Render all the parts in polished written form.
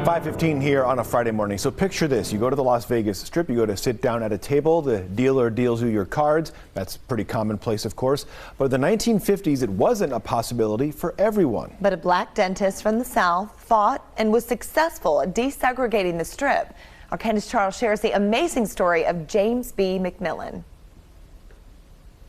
5:15 here on a Friday morning. So picture this. You go to the Las Vegas Strip, you go to sit down at a table, the dealer deals you your cards. That's pretty commonplace, of course. But in the 1950s, it wasn't a possibility for everyone. But a black dentist from the South fought and was successful at desegregating the Strip. Our Candace Charles shares the amazing story of James B. McMillan.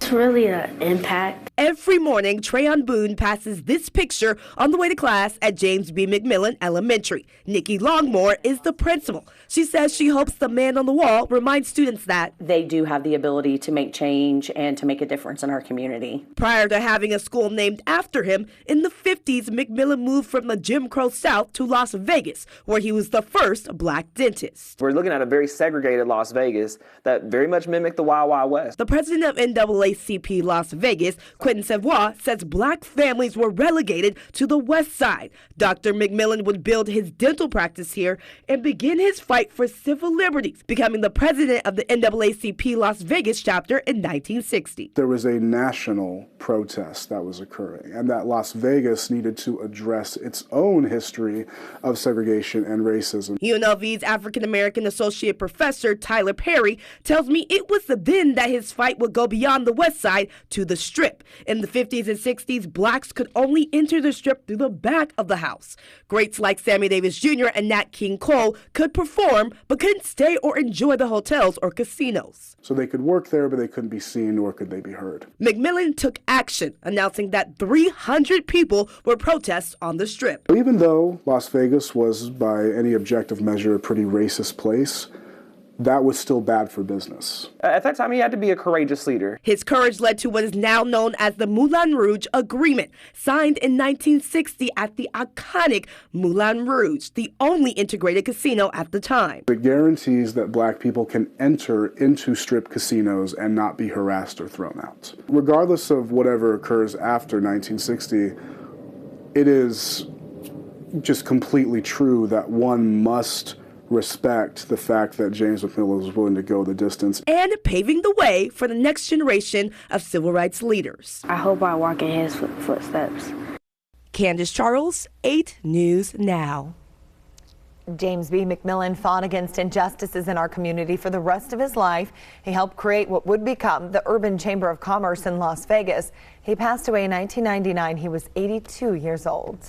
It's really an impact. Every morning, Trayon Boone passes this picture on the way to class at James B. McMillan Elementary. Nikki Longmore is the principal. She says she hopes the man on the wall reminds students that they do have the ability to make change and to make a difference in our community. Prior to having a school named after him, in the 50s, McMillan moved from the Jim Crow South to Las Vegas, where he was the first black dentist. We're looking at a very segregated Las Vegas that very much mimicked the Wild Wild West. The president of NAACP Las Vegas, Quentin Savoy, says black families were relegated to the west side. Dr. McMillan would build his dental practice here and begin his fight for civil liberties, becoming the president of the NAACP Las Vegas chapter in 1960. There was a national protest that was occurring, and that Las Vegas needed to address its own history of segregation and racism. UNLV's African-American associate professor Tyler Perry tells me it was then that his fight would go beyond the west side to the Strip. In the 50s and 60s, blacks could only enter the Strip through the back of the house. Greats like Sammy Davis Jr. and Nat King Cole could perform, but couldn't stay or enjoy the hotels or casinos. So they could work there, but they couldn't be seen, nor could they be heard. McMillan took action, announcing that 300 people would protest on the Strip. Even though Las Vegas was, by any objective measure, a pretty racist place, that was still bad for business. At that time, he had to be a courageous leader. His courage led to what is now known as the Moulin Rouge Agreement, signed in 1960 at the iconic Moulin Rouge, the only integrated casino at the time. It guarantees that black people can enter into Strip casinos and not be harassed or thrown out. Regardless of whatever occurs after 1960, it is just completely true that one must respect the fact that James McMillan was willing to go the distance. And paving the way for the next generation of civil rights leaders. I hope I walk in his footsteps. Candace Charles, 8 News Now. James B. McMillan fought against injustices in our community for the rest of his life. He helped create what would become the Urban Chamber of Commerce in Las Vegas. He passed away in 1999. He was 82 years old.